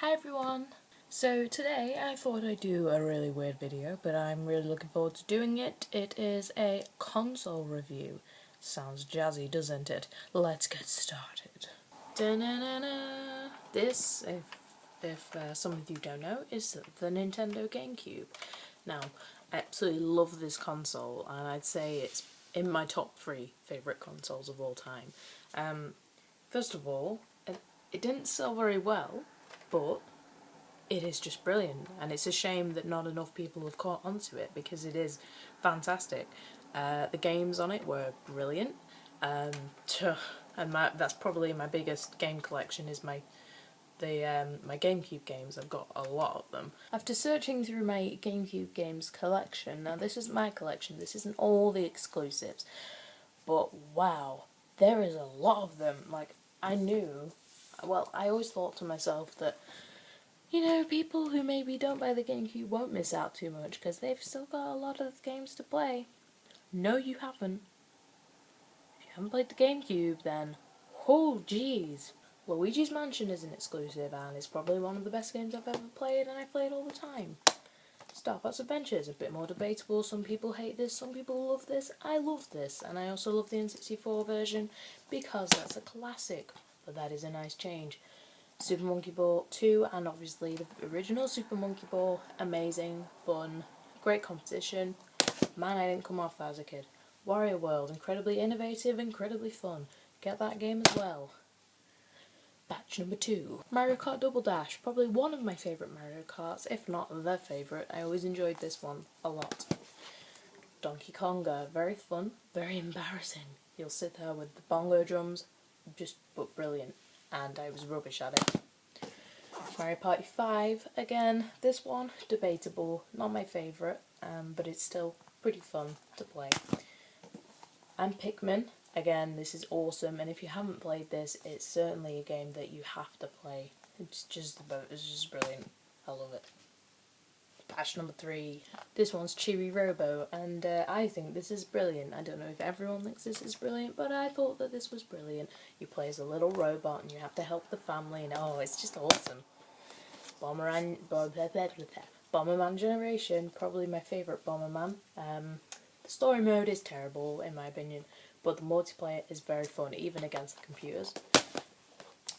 Hi everyone! So today I thought I'd do a really weird video, but I'm really looking forward to doing it. It is a console review. Sounds jazzy, doesn't it? Let's get started. Da-na-na-na. This, if some of you don't know, is the Nintendo GameCube. Now, I absolutely love this console, and I'd say it's in my top 3 favourite consoles of all time. First of all, it didn't sell very well, but it is just brilliant, and it's a shame that not enough people have caught onto it because it is fantastic. The games on it were brilliant, and that's probably my biggest game collection is my GameCube games. I've got a lot of them. After searching through my GameCube games collection, now this is my collection, this isn't all the exclusives, but wow, there is a lot of them. Like, I always thought to myself that, you know, people who maybe don't buy the GameCube won't miss out too much because they've still got a lot of games to play. No, you haven't. If you haven't played the GameCube, then, oh jeez. Luigi's Mansion is an exclusive, and it's probably one of the best games I've ever played, and I play it all the time. Star Fox Adventure is a bit more debatable. Some people hate this, some people love this. I love this, and I also love the N64 version because that's a classic, but that is a nice change. Super Monkey Ball 2, and obviously the original Super Monkey Ball, amazing, fun, great competition. Man, I didn't come off that as a kid. Wario World, incredibly innovative, incredibly fun. Get that game as well. Batch number 2. Mario Kart Double Dash, probably one of my favourite Mario Karts, if not the favourite. I always enjoyed this one a lot. Donkey Konga, very fun, very embarrassing. You'll sit there with the bongo drums, but brilliant. And I was rubbish at it. Mario Party 5, again, this one, debatable, not my favourite, but it's still pretty fun to play. And Pikmin, again, this is awesome, and if you haven't played this, it's certainly a game that you have to play. It's just brilliant. I love it. Patch number 3. This one's Cheery Robo, and I think this is brilliant. I don't know if everyone thinks this is brilliant, but I thought that this was brilliant. You play as a little robot, and you have to help the family, and oh, it's just awesome. Bomberman Generation, probably my favourite Bomberman. The story mode is terrible, in my opinion, but the multiplayer is very fun, even against the computers.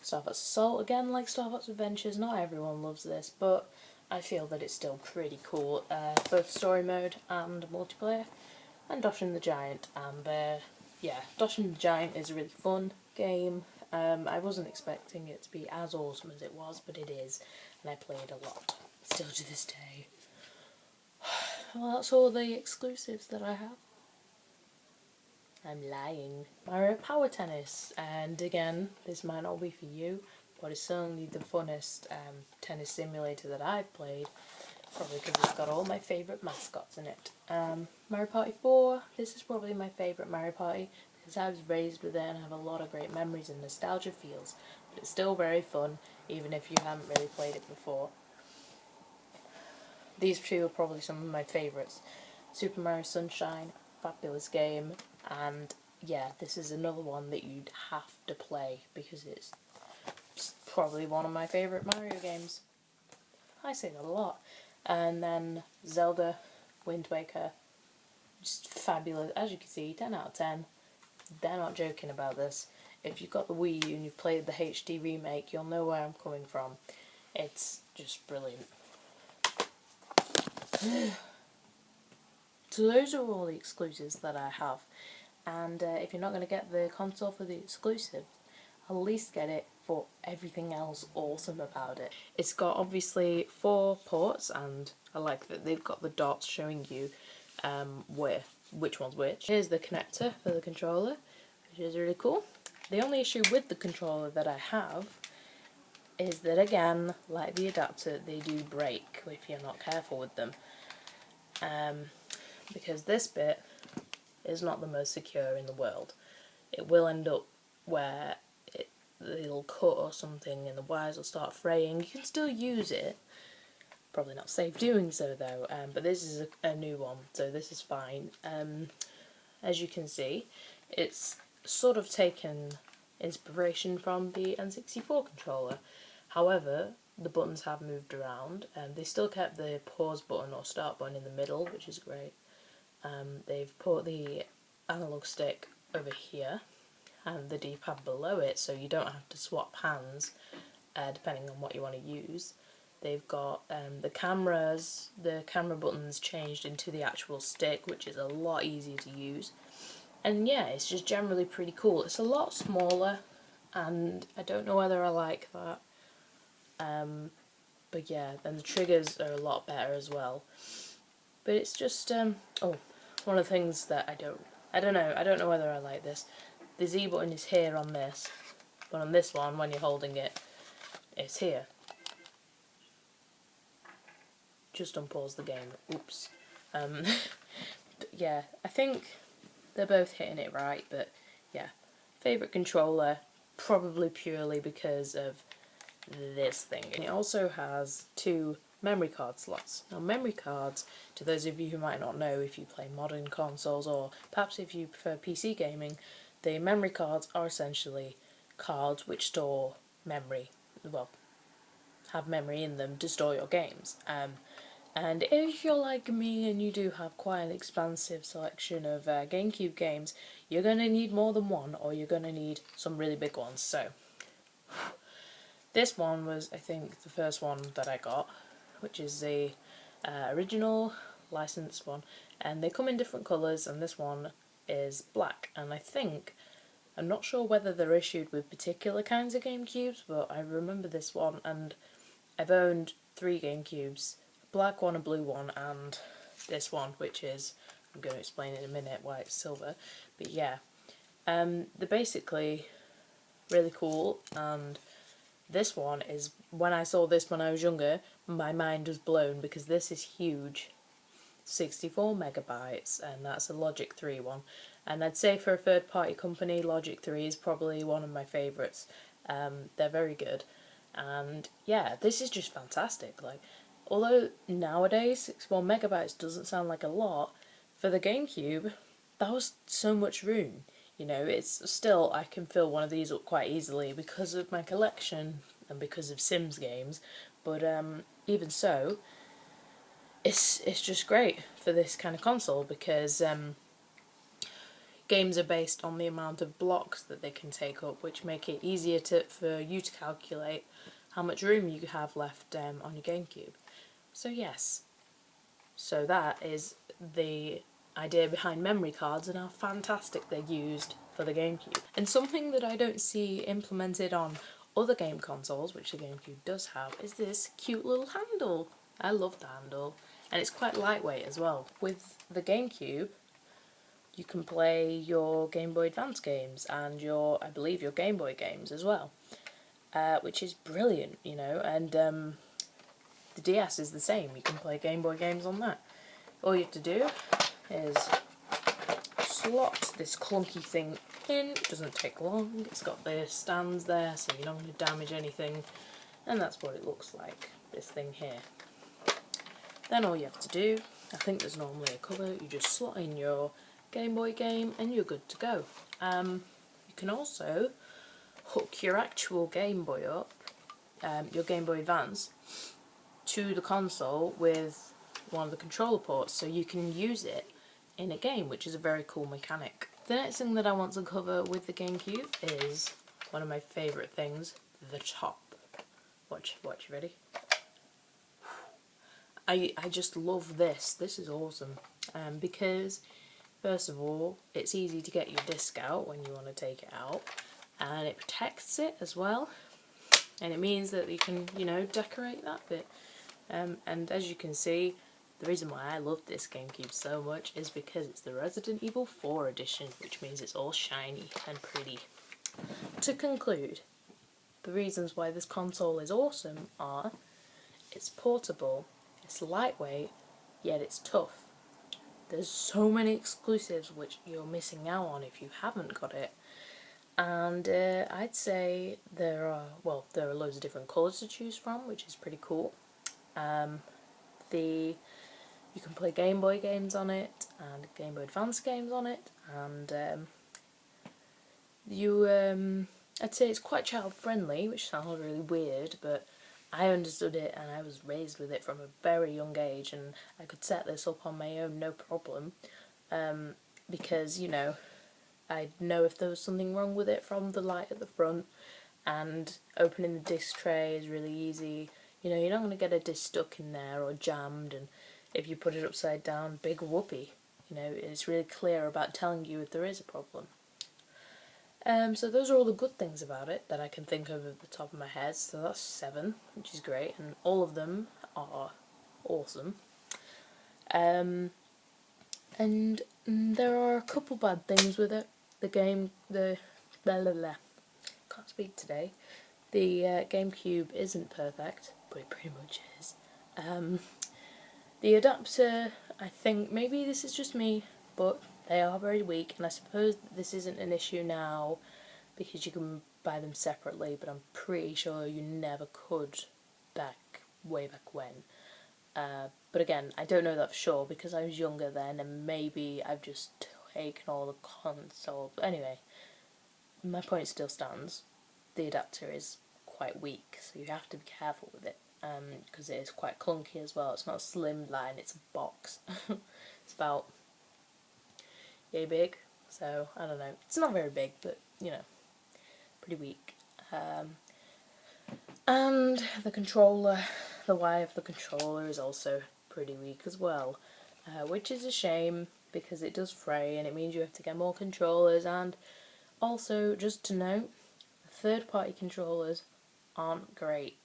Star Fox Assault, again, like Star Fox Adventures, not everyone loves this, but I feel that it's still pretty cool, both story mode and multiplayer. And Dodging the Giant, and yeah, Dodging the Giant is a really fun game. I wasn't expecting it to be as awesome as it was, but it is, and I play it a lot, still to this day. Well, that's all the exclusives that I have. I'm lying. Mario Power Tennis, and again, this might not be for you, but it's certainly the funnest tennis simulator that I've played, probably because it's got all my favourite mascots in it. Mario Party 4, this is probably my favourite Mario Party, because I was raised with it and have a lot of great memories and nostalgia feels, but it's still very fun, even if you haven't really played it before. These two are probably some of my favourites. Super Mario Sunshine, fabulous game, and yeah, this is another one that you'd have to play because it's probably one of my favourite Mario games. I say that a lot. And then Zelda, Wind Waker, just fabulous. As you can see, 10 out of 10. They're not joking about this. If you've got the Wii U and you've played the HD remake, you'll know where I'm coming from. It's just brilliant. So those are all the exclusives that I have, and if you're not going to get the console for the exclusive, at least get it for everything else awesome about it. It's got obviously 4 ports, and I like that they've got the dots showing you which one's which. Here's the connector for the controller, which is really cool. The only issue with the controller that I have is that, again, like the adapter, they do break if you're not careful with them. Because this bit is not the most secure in the world. It will end up where it'll cut or something and the wires will start fraying. You can still use it. Probably not safe doing so though, but this is a new one, so this is fine. As you can see, it's sort of taken inspiration from the N64 controller. However, the buttons have moved around, and they still kept the pause button or start button in the middle, which is great. They've put the analog stick over here and the D-pad below it, so you don't have to swap hands depending on what you want to use. They've got the camera buttons changed into the actual stick, which is a lot easier to use. And yeah, it's just generally pretty cool. It's a lot smaller, and I don't know whether I like that. But yeah, then the triggers are a lot better as well. But it's just one of the things that I don't know whether I like this. The Z button is here on this, but on this one, when you're holding it, it's here. Just unpause the game. Oops. Yeah, I think they're both hitting it right, but yeah. Favourite controller, probably purely because of this thing. And it also has 2 memory card slots. Now memory cards, to those of you who might not know if you play modern consoles or perhaps if you prefer PC gaming, the memory cards are essentially cards which store memory, well, have memory in them to store your games. And if you're like me and you do have quite an expansive selection of GameCube games, you're going to need more than one, or you're going to need some really big ones. So this one was, I think, the first one that I got, which is the original licensed one, and they come in different colours, and this one is black. And I'm not sure whether they're issued with particular kinds of GameCubes, but I remember this one, and I've owned 3 GameCubes, a black one, a blue one, and this one, which is, I'm going to explain in a minute why it's silver, but yeah, they're basically really cool. And this one is, when I saw this when I was younger, my mind was blown because this is huge, 64 megabytes, and that's a Logic 3 one. And I'd say for a third party company, Logic 3 is probably one of my favourites. They're very good. And yeah, this is just fantastic. Like, although nowadays 64 megabytes doesn't sound like a lot, for the GameCube, that was so much room. You know, it's still, I can fill one of these up quite easily because of my collection and because of Sims games, but even so, it's just great for this kind of console because games are based on the amount of blocks that they can take up, which make it easier for you to calculate how much room you have left on your GameCube. So yes, so that is the idea behind memory cards and how fantastic they're used for the GameCube. And something that I don't see implemented on other game consoles, which the GameCube does have, is this cute little handle. I love the handle, and it's quite lightweight as well. With the GameCube, you can play your Game Boy Advance games and I believe your Game Boy games as well, which is brilliant, you know. And the DS is the same. You can play Game Boy games on that. All you have to do is slot this clunky thing in. It doesn't take long. It's got the stands there, so you're not going to damage anything. And that's what it looks like, this thing here. Then all you have to do, I think there's normally a cover, you just slot in your Game Boy game and you're good to go. You can also hook your actual Game Boy up, your Game Boy Advance, to the console with one of the controller ports, so you can use it in a game, which is a very cool mechanic. The next thing that I want to cover with the GameCube is one of my favourite things, the top. Watch, you ready? I just love this. This is awesome. Because, first of all, it's easy to get your disc out when you want to take it out, and it protects it as well, and it means that you can, you know, decorate that bit. And as you can see, the reason why I love this GameCube so much is because it's the Resident Evil 4 edition, which means it's all shiny and pretty. To conclude, the reasons why this console is awesome are: it's portable, it's lightweight, yet it's tough. There's so many exclusives which you're missing out on if you haven't got it. And I'd say there are loads of different colours to choose from, which is pretty cool. You can play Game Boy games on it, and Game Boy Advance games on it, and I'd say it's quite child friendly, which sounds really weird, but I understood it and I was raised with it from a very young age, and I could set this up on my own no problem, because, you know, I'd know if there was something wrong with it from the light at the front, and opening the disc tray is really easy. You know, you're not going to get a disc stuck in there or jammed, and if you put it upside down, big whoopee. You know, it's really clear about telling you if there is a problem. So those are all the good things about it that I can think of at the top of my head. So that's 7, which is great, and all of them are awesome. And there are a couple bad things with it. The game, can't speak today. The GameCube isn't perfect, but it pretty much is. The adapter, I think, maybe this is just me, but they are very weak, and I suppose this isn't an issue now because you can buy them separately, but I'm pretty sure you never could way back when. But again, I don't know that for sure because I was younger then, and maybe I've just taken all the console. But anyway, my point still stands. The adapter is quite weak, so you have to be careful with it, because it is quite clunky as well. It's not a slim line, it's a box. It's about yay big, so I don't know. It's not very big, but you know, pretty weak. And the controller, the wire of the controller is also pretty weak as well, which is a shame because it does fray and it means you have to get more controllers. And also, just to note, third-party controllers aren't great,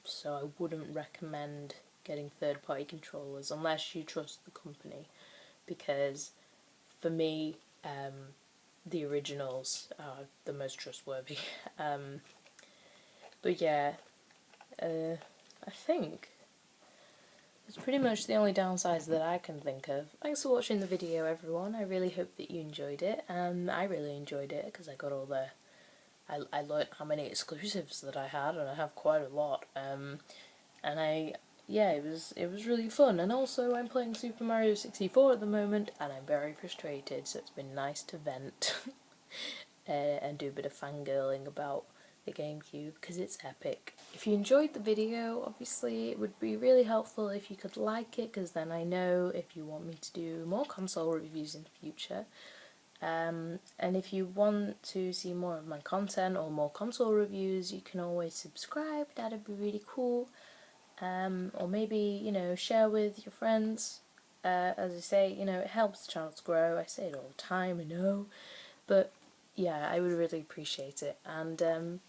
so I wouldn't recommend getting third-party controllers unless you trust the company, because for me, the originals are the most trustworthy. But yeah, I think that's pretty much the only downsides that I can think of. Thanks for watching the video, everyone. I really hope that you enjoyed it. I really enjoyed it because I got all the... I learned how many exclusives that I had, and I have quite a lot. Yeah, it was really fun. And also, I'm playing Super Mario 64 at the moment, and I'm very frustrated. So it's been nice to vent and do a bit of fangirling about the GameCube because it's epic. If you enjoyed the video, obviously it would be really helpful if you could like it, because then I know if you want me to do more console reviews in the future. And if you want to see more of my content or more console reviews, you can always subscribe. That'd be really cool. Or maybe, you know, share with your friends. As I say, you know, it helps the channel to grow. I say it all the time, I know, but yeah, I would really appreciate it. And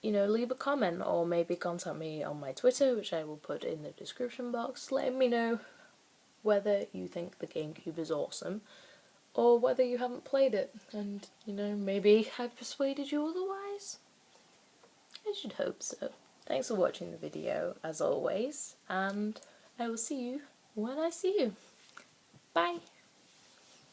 you know, leave a comment or maybe contact me on my Twitter, which I will put in the description box, letting me know whether you think the GameCube is awesome or whether you haven't played it, and, you know, maybe I've persuaded you otherwise. I should hope so. Thanks for watching the video, as always, and I will see you when I see you. Bye!